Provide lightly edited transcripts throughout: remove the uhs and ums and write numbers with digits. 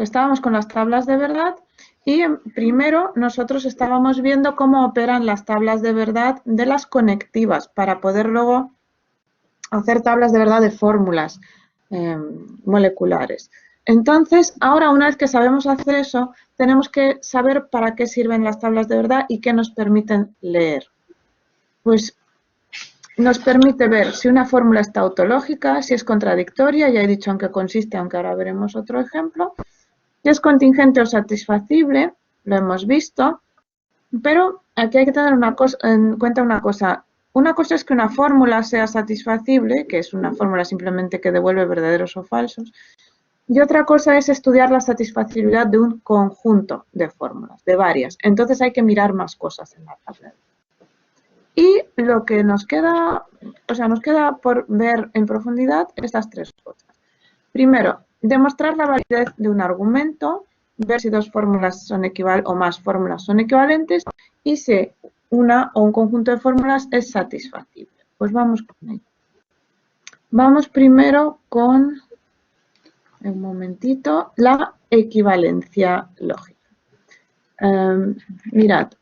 estábamos con las tablas de verdad y primero nosotros estábamos viendo cómo operan las tablas de verdad de las conectivas para poder luego hacer tablas de verdad de fórmulas moleculares. Entonces, ahora una vez que sabemos hacer eso, tenemos que saber para qué sirven las tablas de verdad y qué nos permiten leer. Pues nos permite ver si una fórmula está tautológica, si es contradictoria, ya he dicho en qué consiste, aunque ahora veremos otro ejemplo, si es contingente o satisfacible, lo hemos visto, pero aquí hay que tener en cuenta una cosa. Una cosa es que una fórmula sea satisfacible, que es una fórmula simplemente que devuelve verdaderos o falsos, y otra cosa es estudiar la satisfactibilidad de un conjunto de fórmulas, de varias. Entonces hay que mirar más cosas en la tabla. Y lo que nos queda por ver en profundidad estas tres cosas. Primero, demostrar la validez de un argumento, ver si dos fórmulas son o más fórmulas son equivalentes y si una o un conjunto de fórmulas es satisfactible. Pues vamos con ello. Vamos primero con, un momentito, la equivalencia lógica. Mirad,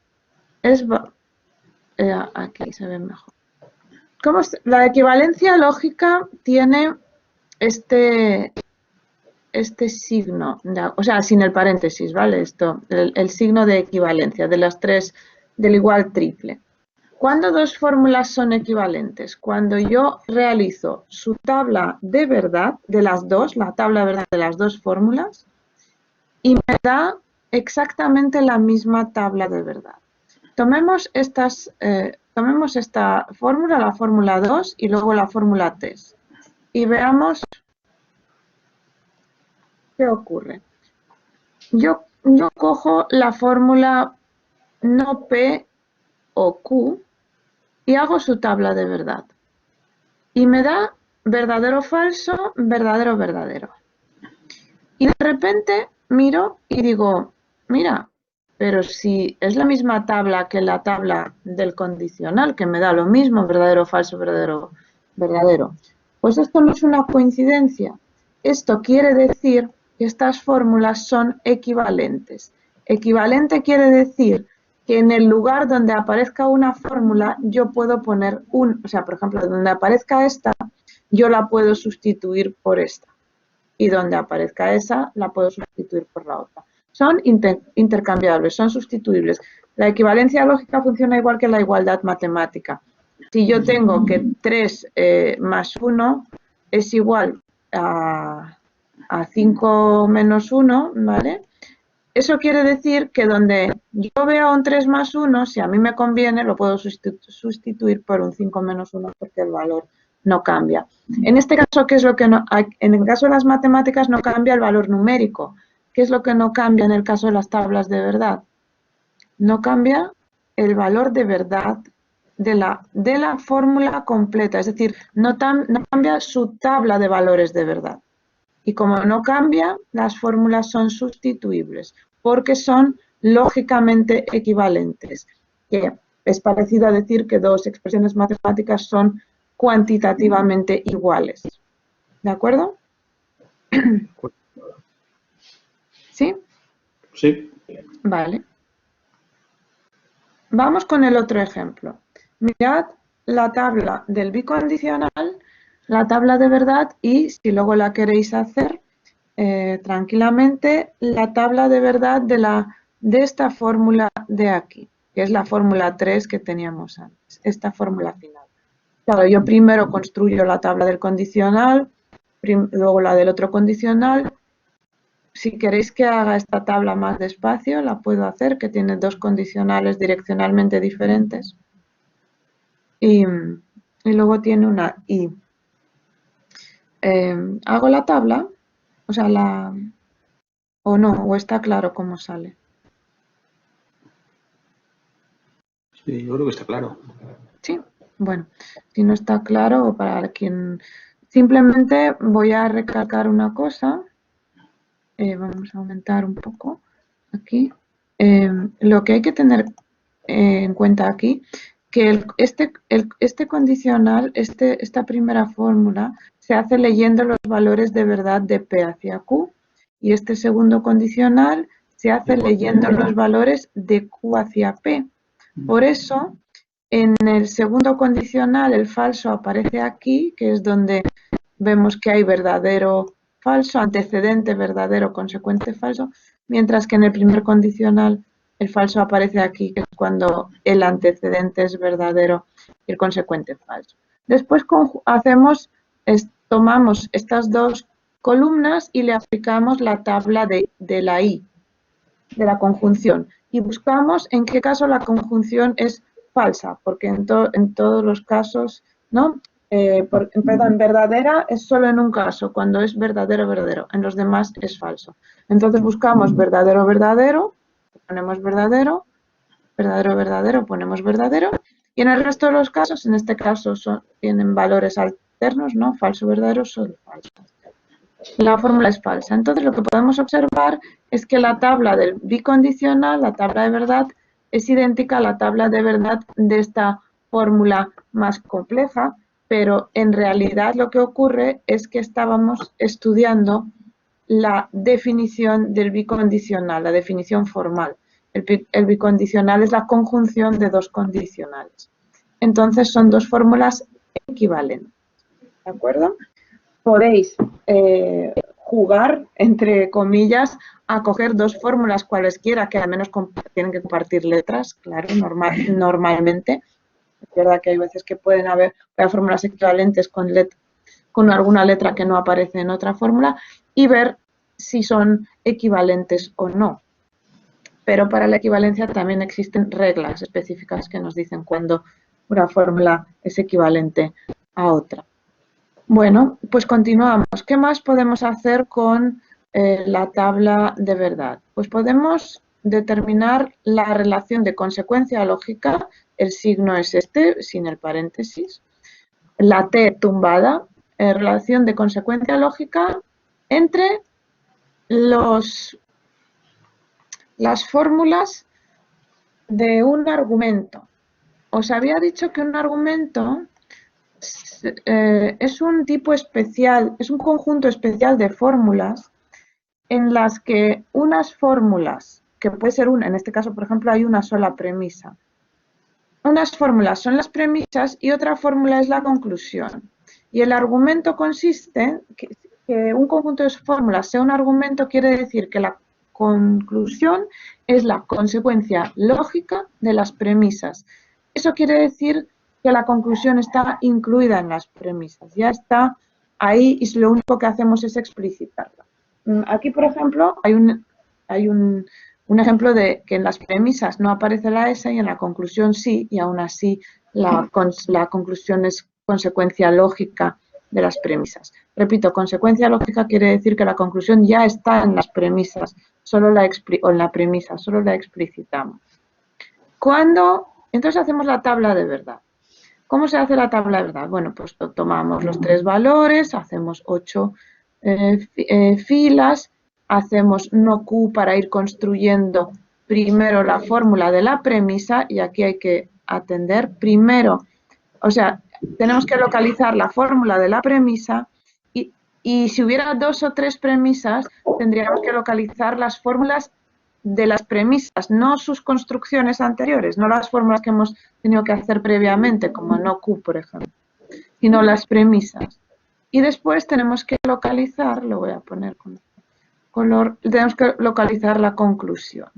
aquí se ve mejor. La equivalencia lógica tiene este signo, o sea, sin el paréntesis, ¿vale? El signo de equivalencia de las tres del igual triple. ¿Cuándo dos fórmulas son equivalentes? Cuando yo realizo su tabla de verdad de las dos, la tabla de verdad de las dos fórmulas, y me da exactamente la misma tabla de verdad. Tomemos esta fórmula, la fórmula 2 y luego la fórmula 3 y veamos qué ocurre. Yo cojo la fórmula no P o Q y hago su tabla de verdad. Y me da verdadero, falso, verdadero, verdadero. Y de repente miro y digo, mira, pero si es la misma tabla que la tabla del condicional, que me da lo mismo, verdadero, falso, verdadero, verdadero. Pues esto no es una coincidencia. Esto quiere decir que estas fórmulas son equivalentes. Equivalente quiere decir que en el lugar donde aparezca una fórmula yo puedo poner o sea, por ejemplo, donde aparezca esta, yo la puedo sustituir por esta. Y donde aparezca esa, la puedo sustituir por la otra. Son intercambiables, son sustituibles. La equivalencia lógica funciona igual que la igualdad matemática. Si yo tengo que 3 más 1 es igual a 5 menos 1, ¿vale? Eso quiere decir que donde yo vea un 3 más 1, si a mí me conviene, lo puedo sustituir por un 5 menos 1 porque el valor no cambia. En este caso, ¿qué es lo que no? En el caso de las matemáticas no cambia el valor numérico. ¿Qué es lo que no cambia en el caso de las tablas de verdad? No cambia el valor de verdad de la fórmula completa, es decir, no cambia su tabla de valores de verdad. Y como no cambia, las fórmulas son sustituibles, porque son lógicamente equivalentes, que es parecido a decir que dos expresiones matemáticas son cuantitativamente iguales. ¿De acuerdo? ¿Sí? Sí. Vale. Vamos con el otro ejemplo. Mirad la tabla del bicondicional, la tabla de verdad y, si luego la queréis hacer tranquilamente, la tabla de verdad de esta fórmula de aquí, que es la fórmula 3 que teníamos antes, esta fórmula final. Claro, yo primero construyo la tabla del condicional, luego la del otro condicional. Si queréis que haga esta tabla más despacio, la puedo hacer, que tiene dos condicionales direccionalmente diferentes. Y luego tiene una I. Hago la tabla, o sea, o no, o está claro cómo sale. Sí, yo creo que está claro. Sí, bueno, si no está claro, o para quien... Simplemente voy a recalcar una cosa. Vamos a aumentar un poco aquí. Lo que hay que tener en cuenta aquí, que este condicional, esta primera fórmula, se hace leyendo los valores de verdad de P hacia Q, y este segundo condicional se hace leyendo los valores de Q hacia P. Por eso, en el segundo condicional el falso aparece aquí, que es donde vemos que hay verdadero, falso, antecedente verdadero, consecuente falso, mientras que en el primer condicional el falso aparece aquí, que es cuando el antecedente es verdadero y el consecuente falso. Después tomamos estas dos columnas y le aplicamos la tabla de la I, de la conjunción, y buscamos en qué caso la conjunción es falsa, porque en todos los casos, ¿no? Perdón, verdadera es solo en un caso, cuando es verdadero, verdadero, en los demás es falso. Entonces buscamos verdadero, verdadero, ponemos verdadero, verdadero, verdadero, ponemos verdadero, y en el resto de los casos, en este caso tienen valores alternos, ¿no? Falso, verdadero, son falsos. La fórmula es falsa. Entonces lo que podemos observar es que la tabla del bicondicional, la tabla de verdad, es idéntica a la tabla de verdad de esta fórmula más compleja, pero en realidad lo que ocurre es que estábamos estudiando la definición del bicondicional, la definición formal. El bicondicional es la conjunción de dos condicionales. Entonces son dos fórmulas equivalentes. ¿De acuerdo? Podéis jugar, entre comillas, a coger dos fórmulas cualesquiera que al menos tienen que compartir letras, claro, normalmente. Es verdad que hay veces que pueden haber fórmulas equivalentes con alguna letra que no aparece en otra fórmula y ver si son equivalentes o no. Pero para la equivalencia también existen reglas específicas que nos dicen cuándo una fórmula es equivalente a otra. Bueno, pues continuamos. ¿Qué más podemos hacer con la tabla de verdad? Pues podemos determinar la relación de consecuencia lógica, el signo es este, sin el paréntesis, la T tumbada, relación de consecuencia lógica entre las fórmulas de un argumento. Os había dicho que un argumento es un tipo especial, es un conjunto especial de fórmulas en las que unas fórmulas, que puede ser una, en este caso, por ejemplo, hay una sola premisa. Unas fórmulas son las premisas y otra fórmula es la conclusión. Y el argumento consiste, que un conjunto de fórmulas sea un argumento, quiere decir que la conclusión es la consecuencia lógica de las premisas. Eso quiere decir que la conclusión está incluida en las premisas, ya está ahí y lo único que hacemos es explicitarla. Aquí, por ejemplo, hay un ejemplo de que en las premisas no aparece la S y en la conclusión sí, y aún así la conclusión es consecuencia lógica de las premisas. Repito, consecuencia lógica quiere decir que la conclusión ya está en las premisas, o en la premisa, solo la explicitamos. Entonces hacemos la tabla de verdad. ¿Cómo se hace la tabla de verdad? Bueno, pues tomamos los tres valores, hacemos 8 filas, hacemos no Q para ir construyendo primero la fórmula de la premisa y aquí hay que atender primero, o sea, tenemos que localizar la fórmula de la premisa y si hubiera 2 o 3 premisas tendríamos que localizar las fórmulas de las premisas, no sus construcciones anteriores, no las fórmulas que hemos tenido que hacer previamente, como no Q, por ejemplo, sino las premisas. Y después tenemos que localizar, lo voy a poner con color, tenemos que localizar la conclusión,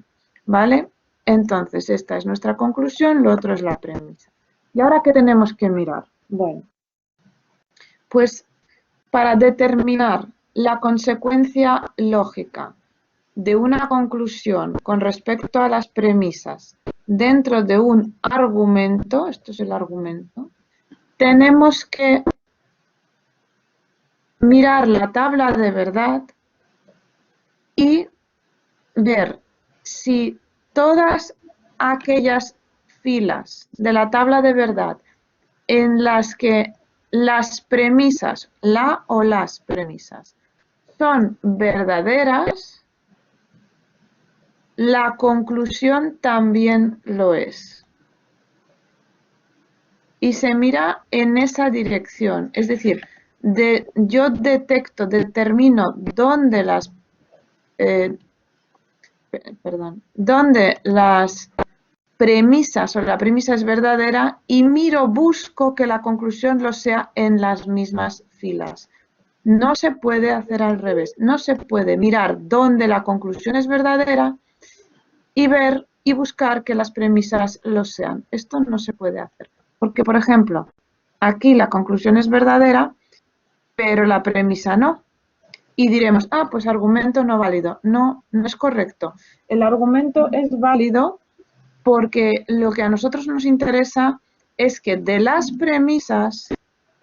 ¿vale? Entonces, esta es nuestra conclusión, lo otro es la premisa. ¿Y ahora qué tenemos que mirar? Bueno, pues para determinar la consecuencia lógica de una conclusión con respecto a las premisas dentro de un argumento, esto es el argumento, tenemos que mirar la tabla de verdad y ver si todas aquellas filas de la tabla de verdad en las que las premisas, la o las premisas, son verdaderas, la conclusión también lo es. Y se mira en esa dirección, es decir, yo determino dónde las donde las premisas o la premisa es verdadera y busco que la conclusión lo sea en las mismas filas. No se puede hacer al revés. No se puede mirar dónde la conclusión es verdadera y ver y buscar que las premisas lo sean. Esto no se puede hacer. Porque, por ejemplo, aquí la conclusión es verdadera, pero la premisa no. Y diremos, pues argumento no válido. No, no es correcto. El argumento es válido porque lo que a nosotros nos interesa es que de las premisas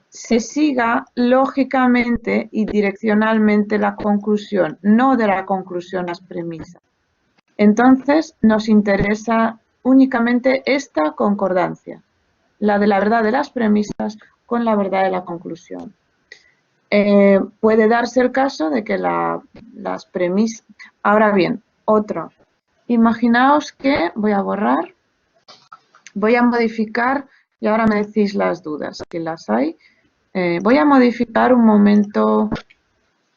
se siga lógicamente y direccionalmente la conclusión, no de la conclusión las premisas. Entonces nos interesa únicamente esta concordancia, la de la verdad de las premisas con la verdad de la conclusión. Puede darse el caso de que las premisas... Ahora bien, otro. Imaginaos que voy a borrar, voy a modificar, y ahora me decís las dudas, que las hay. Voy a modificar un momento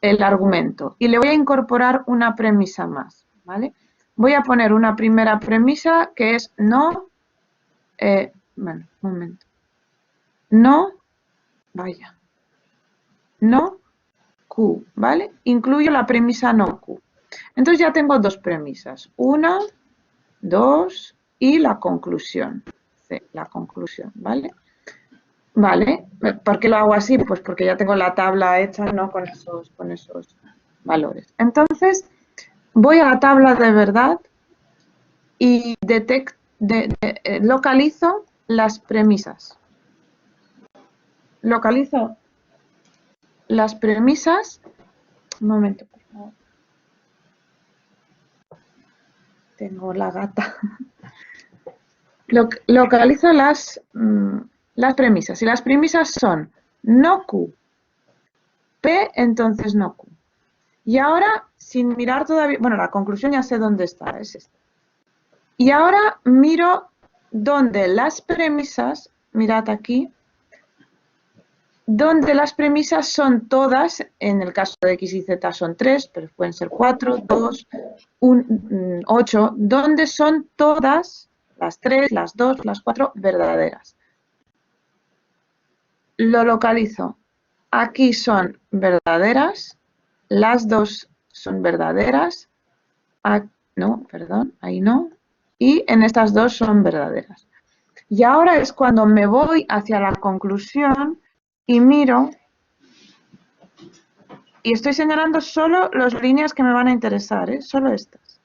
el argumento y le voy a incorporar una premisa más, ¿vale? Voy a poner una primera premisa que es no, bueno, un momento, no, vaya, no Q, ¿vale? Incluyo la premisa no Q. Entonces ya tengo dos premisas, una, dos y la conclusión, C, la conclusión, ¿vale? Vale, ¿por qué lo hago así? Pues porque ya tengo la tabla hecha, ¿no? Con esos valores. Entonces, voy a la tabla de verdad y localizo las premisas. Localizo las premisas. Un momento, por favor. Tengo la gata. Localizo las premisas. Y las premisas son no Q, P, entonces no Q. Y ahora, sin mirar todavía, bueno, la conclusión ya sé dónde está, es esta. Y ahora miro dónde las premisas, mirad aquí, donde las premisas son todas, en el caso de X y Z son 3, pero pueden ser 4, 2, 8, donde son todas las 3, las 2, las 4 verdaderas. Lo localizo. Aquí son verdaderas, las 2 son verdaderas, no, perdón, ahí no, y en estas 2 son verdaderas. Y ahora es cuando me voy hacia la conclusión y miro, y estoy señalando solo las líneas que me van a interesar, solo estas.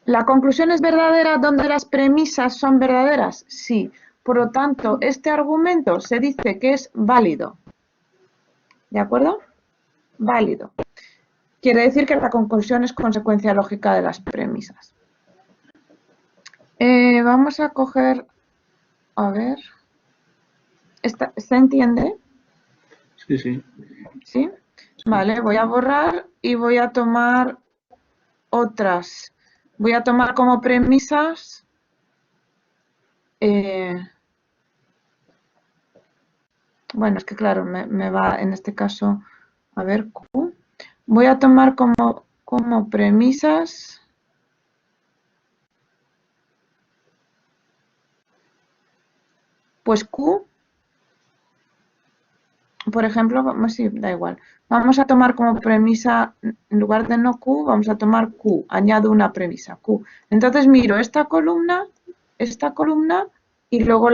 ¿La conclusión es verdadera donde las premisas son verdaderas? Sí. Por lo tanto, este argumento se dice que es válido. ¿De acuerdo? Válido. Quiere decir que la conclusión es consecuencia lógica de las premisas. Vamos a coger, a ver, ¿se entiende? Sí, sí. ¿Sí? Vale, voy a borrar y voy a tomar otras. Voy a tomar como premisas bueno, es que claro, me va en este caso, a ver, Q. Voy a tomar como premisas pues Q, por ejemplo, sí, da igual. Vamos a tomar como premisa, en lugar de no Q, vamos a tomar Q, añado una premisa, Q. Entonces miro esta columna, y luego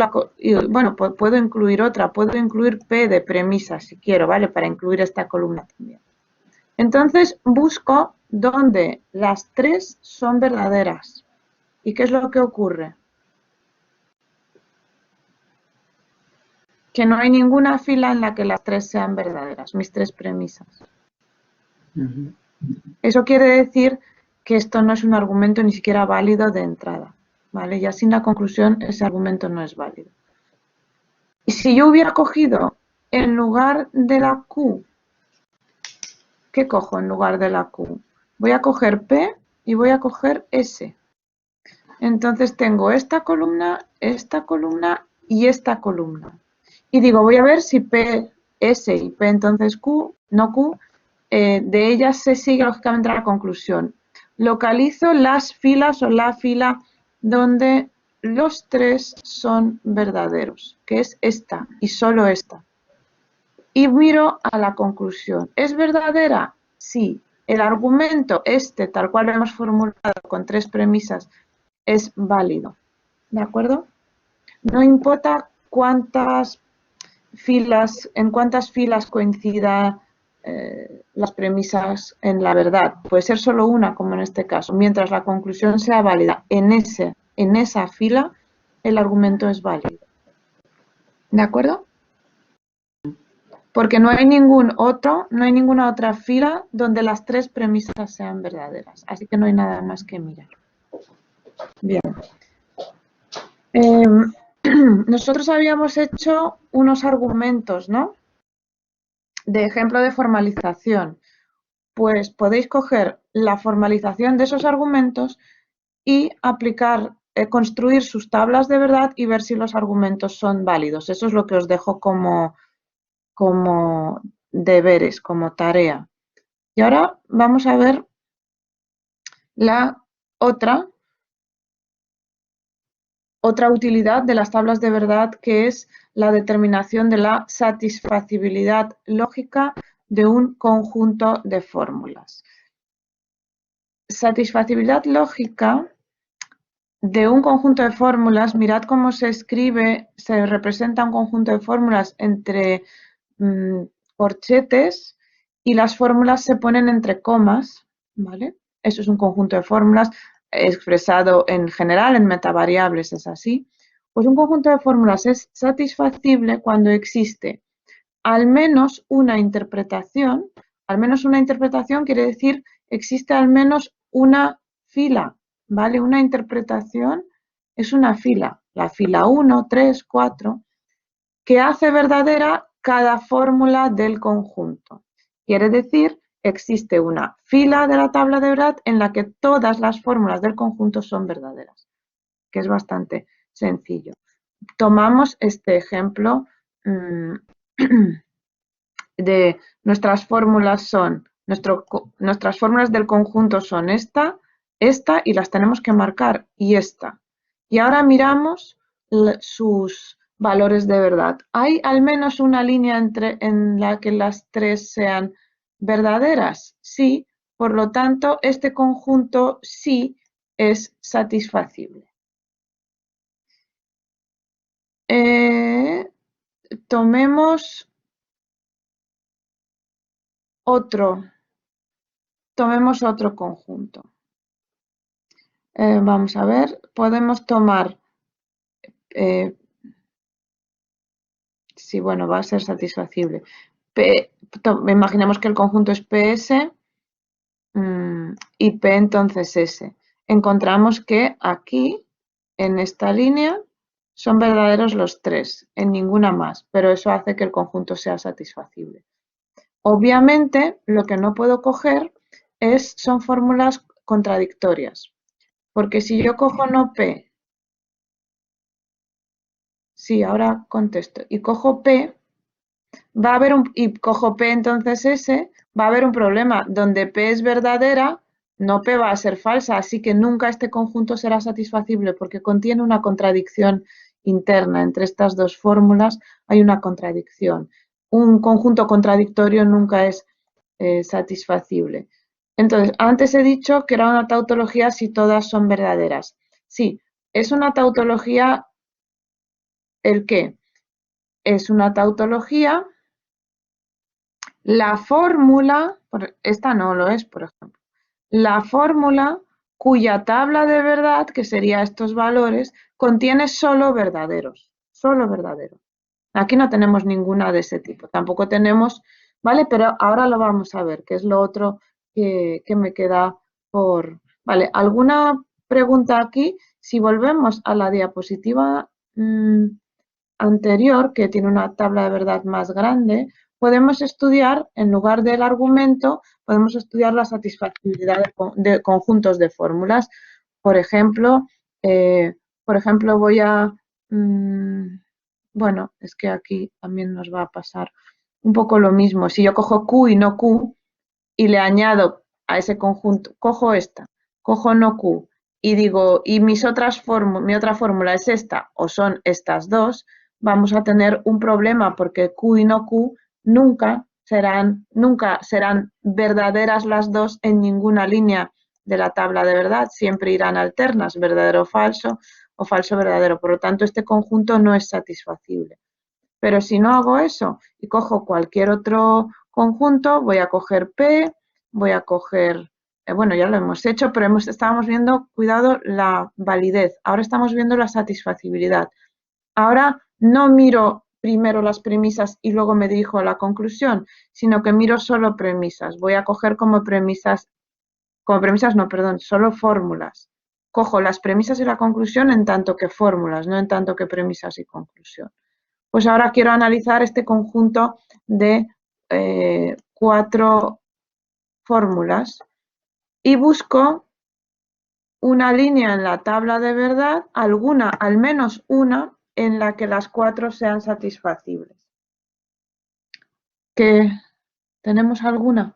bueno, pues puedo incluir otra, puedo incluir P de premisa si quiero, ¿vale? Para incluir esta columna también. Entonces busco donde las 3 son verdaderas. ¿Y qué es lo que ocurre? Que no hay ninguna fila en la que las 3 sean verdaderas, mis 3 premisas. Eso quiere decir que esto no es un argumento ni siquiera válido de entrada, ¿vale? Ya sin la conclusión ese argumento no es válido. Y si yo hubiera cogido en lugar de la Q, ¿qué cojo en lugar de la Q? Voy a coger P y voy a coger S. Entonces tengo esta columna y esta columna. Y digo, voy a ver si P, S y P entonces Q, no Q, de ellas se sigue lógicamente la conclusión. Localizo las filas o la fila donde los tres son verdaderos, que es esta y solo esta. Y miro a la conclusión. ¿Es verdadera? Sí. El argumento tal cual lo hemos formulado con 3 premisas, es válido. ¿De acuerdo? No importa en cuántas filas coincida las premisas en la verdad. Puede ser solo una, como en este caso. Mientras la conclusión sea válida en esa fila, el argumento es válido. ¿De acuerdo? Porque no hay ninguna otra fila donde las 3 premisas sean verdaderas. Así que no hay nada más que mirar. Bien. Nosotros habíamos hecho unos argumentos, ¿no? De ejemplo de formalización. Pues podéis coger la formalización de esos argumentos y construir sus tablas de verdad y ver si los argumentos son válidos. Eso es lo que os dejo como deberes, como tarea. Y ahora vamos a ver la otra utilidad de las tablas de verdad, que es la determinación de la satisfacibilidad lógica de un conjunto de fórmulas. Satisfacibilidad lógica de un conjunto de fórmulas, mirad cómo se representa un conjunto de fórmulas entre corchetes y las fórmulas se ponen entre comas, ¿vale? Eso es un conjunto de fórmulas expresado en general en metavariables, es así. Pues un conjunto de fórmulas es satisfacible cuando existe al menos una interpretación. Al menos una interpretación quiere decir existe al menos una fila, ¿vale? Una interpretación es una fila, la fila 1, 3, 4, que hace verdadera cada fórmula del conjunto. Quiere decir, existe una fila de la tabla de verdad en la que todas las fórmulas del conjunto son verdaderas, que es bastante sencillo. Tomamos este ejemplo de nuestras fórmulas nuestras fórmulas del conjunto son esta y las tenemos que marcar, y esta. Y ahora miramos sus valores de verdad. ¿Hay al menos una línea en la que las 3 sean verdaderas? Sí, por lo tanto, este conjunto sí es satisfacible. Tomemos otro conjunto. Vamos a ver, podemos tomar, sí, bueno, va a ser satisfacible. Imaginemos que el conjunto es PS y P entonces S. Encontramos que aquí, en esta línea, son verdaderos los 3, en ninguna más, pero eso hace que el conjunto sea satisfacible. Obviamente, lo que no puedo coger son fórmulas contradictorias, porque si yo cojo no P, sí, ahora contesto, y cojo P, y cojo P entonces S, va a haber un problema. Donde P es verdadera, no P va a ser falsa, así que nunca este conjunto será satisfacible porque contiene una contradicción interna. Entre estas dos fórmulas hay una contradicción. Un conjunto contradictorio nunca es satisfacible. Entonces, antes he dicho que era una tautología si todas son verdaderas. Sí, es una tautología. ¿El qué? Es una tautología la fórmula, esta no lo es, por ejemplo, la fórmula cuya tabla de verdad, que sería estos valores, contiene solo verdaderos, solo verdaderos. Aquí no tenemos ninguna de ese tipo, tampoco tenemos, ¿vale? Pero ahora lo vamos a ver, que es lo otro que me queda por... Vale, ¿alguna pregunta aquí? Si volvemos a la diapositiva anterior, que tiene una tabla de verdad más grande, podemos estudiar, en lugar del argumento, podemos estudiar la satisfactibilidad de conjuntos de fórmulas. Por ejemplo, voy a... bueno, es que aquí también nos va a pasar un poco lo mismo. Si yo cojo Q y no Q, y le añado a ese conjunto, cojo esta, cojo no Q y digo, y mi otra fórmula es esta o son estas dos, vamos a tener un problema porque Q y no Q nunca serán verdaderas las dos en ninguna línea de la tabla de verdad, siempre irán alternas, verdadero o falso verdadero, por lo tanto este conjunto no es satisfacible. Pero si no hago eso y cojo cualquier otro conjunto, voy a coger P, voy a coger, bueno, ya lo hemos hecho, pero estábamos viendo, cuidado, la validez. Ahora estamos viendo la satisfacibilidad. Ahora no miro primero las premisas y luego me dirijo a la conclusión, sino que miro solo premisas. Voy a coger solo fórmulas. Cojo las premisas y la conclusión en tanto que fórmulas, no en tanto que premisas y conclusión. Pues ahora quiero analizar este conjunto de 4 fórmulas y busco una línea en la tabla de verdad, al menos una, en la que las 4 sean satisfacibles. ¿Tenemos alguna?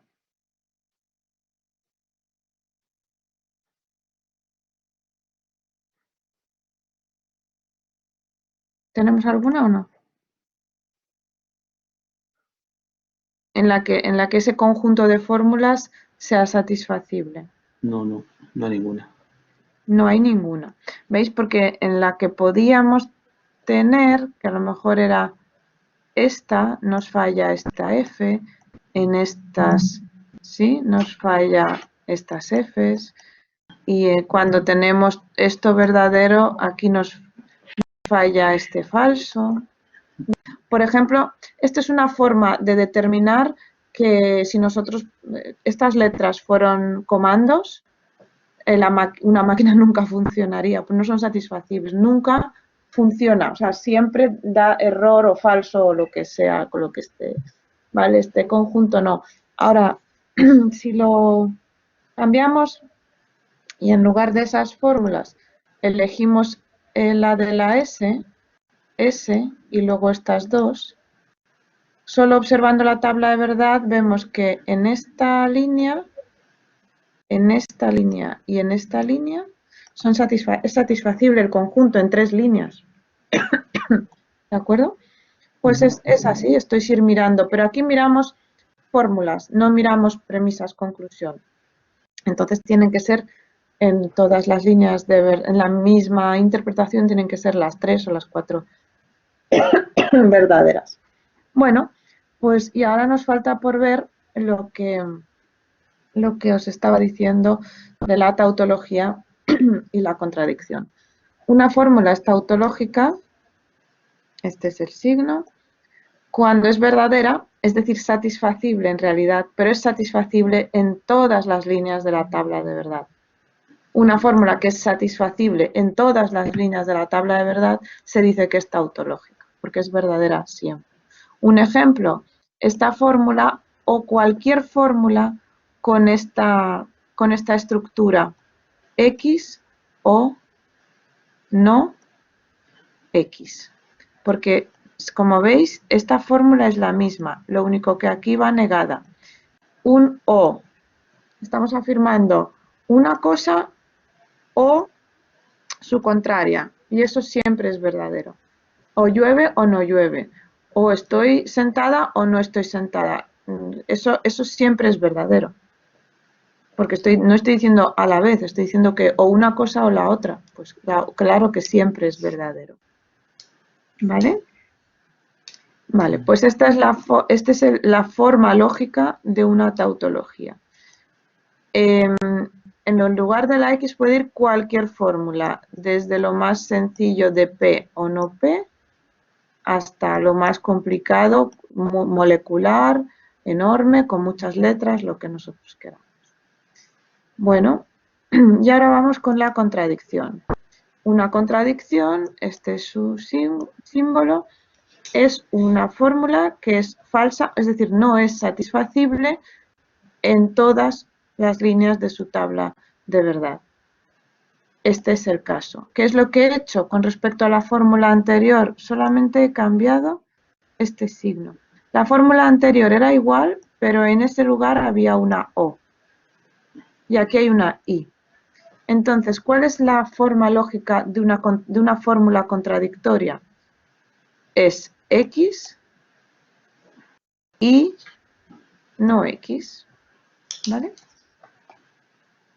¿Tenemos alguna o no? En la que ese conjunto de fórmulas sea satisfacible. No hay ninguna. No hay ninguna. ¿Veis? Porque en la que podíamos tener, que a lo mejor era esta, nos falla esta F, en estas, ¿sí? Nos falla estas Fs, y cuando tenemos esto verdadero, aquí nos falla este falso. Por ejemplo, esta es una forma de determinar que si estas letras fueron comandos, una máquina nunca funcionaría, pues no son satisfacibles, nunca funciona, o sea, siempre da error o falso o lo que sea con lo que esté, ¿vale? Este conjunto no. Ahora, si lo cambiamos y en lugar de esas fórmulas elegimos la de la S y luego estas dos, solo observando la tabla de verdad vemos que en esta línea y en esta línea es satisfacible el conjunto en 3 líneas. ¿De acuerdo? Pues es así, estoy ir mirando, pero aquí miramos fórmulas, no miramos premisas, conclusión. Entonces tienen que ser en todas las líneas, en la misma interpretación tienen que ser las 3 o las 4 verdaderas. Bueno, pues y ahora nos falta por ver lo que os estaba diciendo de la tautología y la contradicción. Una fórmula es tautológica, este es el signo, cuando es verdadera, es decir, satisfacible en realidad, pero es satisfacible en todas las líneas de la tabla de verdad. Una fórmula que es satisfacible en todas las líneas de la tabla de verdad se dice que es tautológica, porque es verdadera siempre. Un ejemplo, esta fórmula o cualquier fórmula con esta estructura X o no X. Porque, como veis, esta fórmula es la misma, lo único que aquí va negada. Un o. Estamos afirmando una cosa o su contraria, y eso siempre es verdadero. O llueve o no llueve, o estoy sentada o no estoy sentada. Eso siempre es verdadero. Porque no estoy diciendo a la vez, estoy diciendo que o una cosa o la otra. Pues claro que siempre es verdadero. ¿Vale? Vale, pues esta es la forma lógica de una tautología. En el lugar de la X puede ir cualquier fórmula, desde lo más sencillo de P o no P, hasta lo más complicado, molecular, enorme, con muchas letras, lo que nosotros queramos. Bueno, y ahora vamos con la contradicción. Una contradicción, este es su símbolo, es una fórmula que es falsa, es decir, no es satisfacible en todas las líneas de su tabla de verdad. Este es el caso. ¿Qué es lo que he hecho con respecto a la fórmula anterior? Solamente he cambiado este signo. La fórmula anterior era igual, pero en ese lugar había una O. Y aquí hay una I. Entonces, ¿cuál es la forma lógica de una fórmula contradictoria? Es X y no X, ¿vale?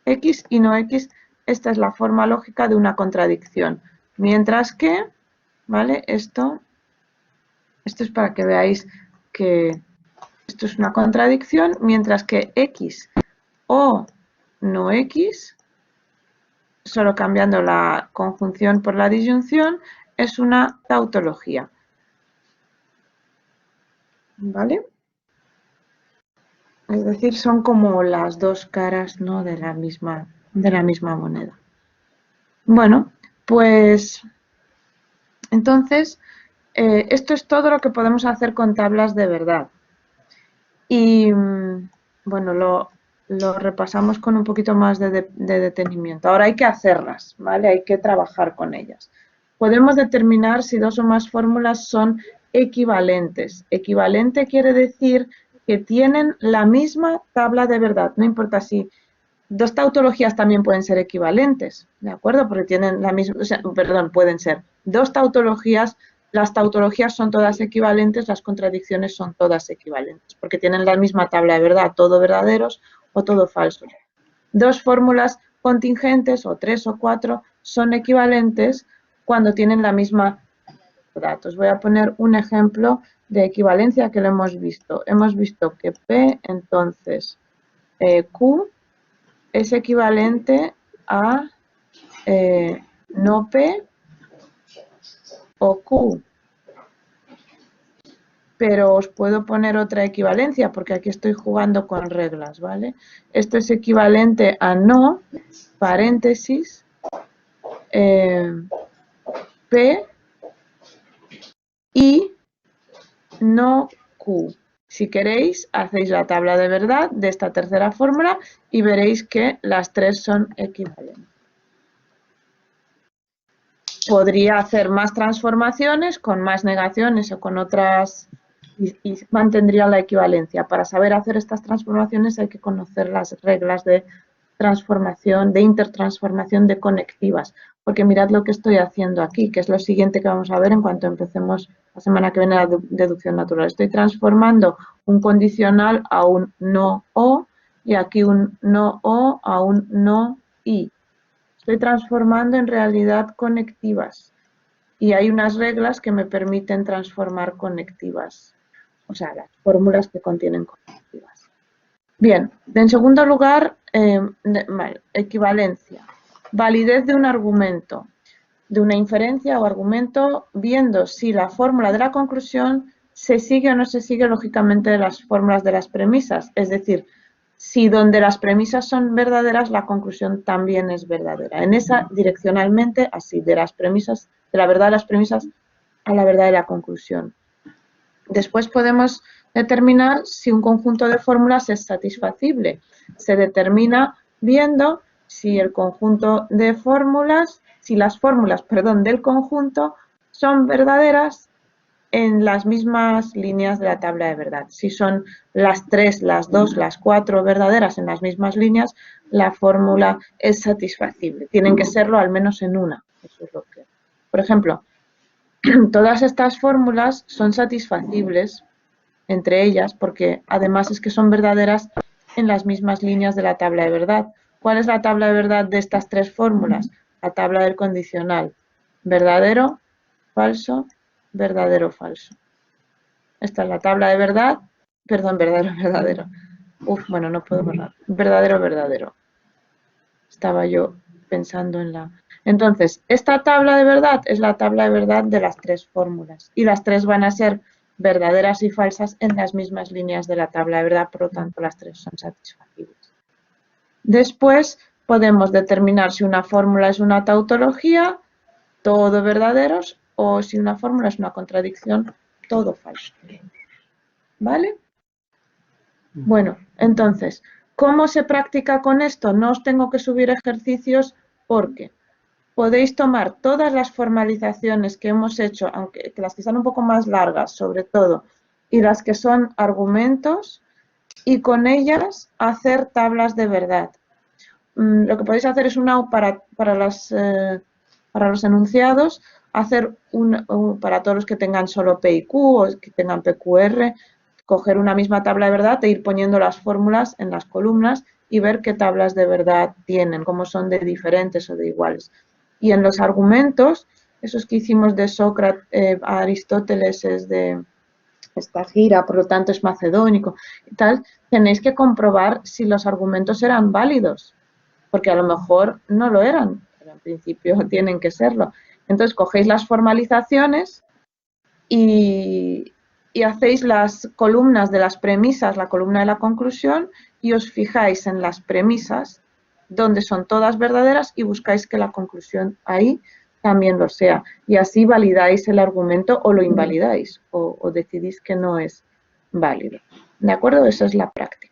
X y no X, esta es la forma lógica de una contradicción. Mientras que, ¿vale? Esto es para que veáis que esto es una contradicción, mientras que X o no X, solo cambiando la conjunción por la disyunción, es una tautología. ¿Vale? Es decir, son como las dos caras, ¿no?, de la misma moneda. Bueno, pues entonces esto es todo lo que podemos hacer con tablas de verdad. Y bueno, lo repasamos con un poquito más de detenimiento. Ahora hay que hacerlas, ¿vale? Hay que trabajar con ellas. Podemos determinar si dos o más fórmulas son equivalentes. Equivalente quiere decir que tienen la misma tabla de verdad. No importa si dos tautologías también pueden ser equivalentes, ¿de acuerdo? Porque tienen la misma, o sea, perdón, pueden ser dos tautologías. Las tautologías son todas equivalentes, las contradicciones son todas equivalentes, porque tienen la misma tabla de verdad, todo verdaderos o todo falsos. Dos fórmulas contingentes, o tres o cuatro, son equivalentes cuando tienen la misma verdad. Os voy a poner un ejemplo de equivalencia que lo hemos visto. Hemos visto que P, entonces, Q es equivalente a no P o Q. Pero os puedo poner otra equivalencia porque aquí estoy jugando con reglas, ¿vale? Esto es equivalente a no, paréntesis, P y no Q. Si queréis, hacéis la tabla de verdad de esta tercera fórmula y veréis que las tres son equivalentes. Podría hacer más transformaciones con más negaciones o con otras y mantendría la equivalencia. Para saber hacer estas transformaciones hay que conocer las reglas de transformación, de intertransformación de conectivas. Porque mirad lo que estoy haciendo aquí, que es lo siguiente que vamos a ver en cuanto empecemos la semana que viene la deducción natural. Estoy transformando un condicional a un no o y aquí un no o a un no y. Estoy transformando en realidad conectivas y hay unas reglas que me permiten transformar conectivas, o sea, las fórmulas que contienen conectivas. Bien, en segundo lugar, equivalencia. Validez de un argumento, de una inferencia o argumento, viendo si la fórmula de la conclusión se sigue o no se sigue lógicamente de las fórmulas de las premisas, es decir, si donde las premisas son verdaderas, la conclusión también es verdadera. En esa, direccionalmente, así, de las premisas, de la verdad de las premisas a la verdad de la conclusión. Después podemos determinar si un conjunto de fórmulas es satisfacible. Se determina viendo si el conjunto de fórmulas, si las fórmulas, perdón, del conjunto son verdaderas en las mismas líneas de la tabla de verdad. Si son las 3, las 2, las 4 verdaderas en las mismas líneas, la fórmula es satisfacible. Tienen que serlo al menos en una. Eso es lo que... Por ejemplo, todas estas fórmulas son satisfacibles entre ellas porque además es que son verdaderas en las mismas líneas de la tabla de verdad. ¿Cuál es la tabla de verdad de estas tres fórmulas? La tabla del condicional. Verdadero, falso, verdadero, falso. Esta es la tabla de verdad, perdón, verdadero, verdadero. Bueno, no puedo borrar. Verdadero, verdadero. Estaba yo pensando en la... Entonces, esta tabla de verdad es la tabla de verdad de las tres fórmulas. Y las tres van a ser verdaderas y falsas en las mismas líneas de la tabla de verdad, por lo tanto, las tres son satisfacibles. Después, podemos determinar si una fórmula es una tautología, todo verdaderos, o si una fórmula es una contradicción, todo falso. ¿Vale? Bueno, entonces, ¿cómo se practica con esto? No os tengo que subir ejercicios porque podéis tomar todas las formalizaciones que hemos hecho, aunque las que están un poco más largas sobre todo, y las que son argumentos, y con ellas hacer tablas de verdad. Lo que podéis hacer es para los enunciados, hacer para todos los que tengan solo P y Q o que tengan PQR, coger una misma tabla de verdad e ir poniendo las fórmulas en las columnas y ver qué tablas de verdad tienen, cómo son de diferentes o de iguales. Y en los argumentos, esos que hicimos de Sócrates, Aristóteles es de esta gira, por lo tanto es macedónico y tal, tenéis que comprobar si los argumentos eran válidos, porque a lo mejor no lo eran, pero en principio tienen que serlo. Entonces cogéis las formalizaciones y hacéis las columnas de las premisas, la columna de la conclusión, y os fijáis en las premisas donde son todas verdaderas y buscáis que la conclusión ahí también lo sea. Y así validáis el argumento o lo invalidáis o decidís que no es válido. ¿De acuerdo? Esa es la práctica.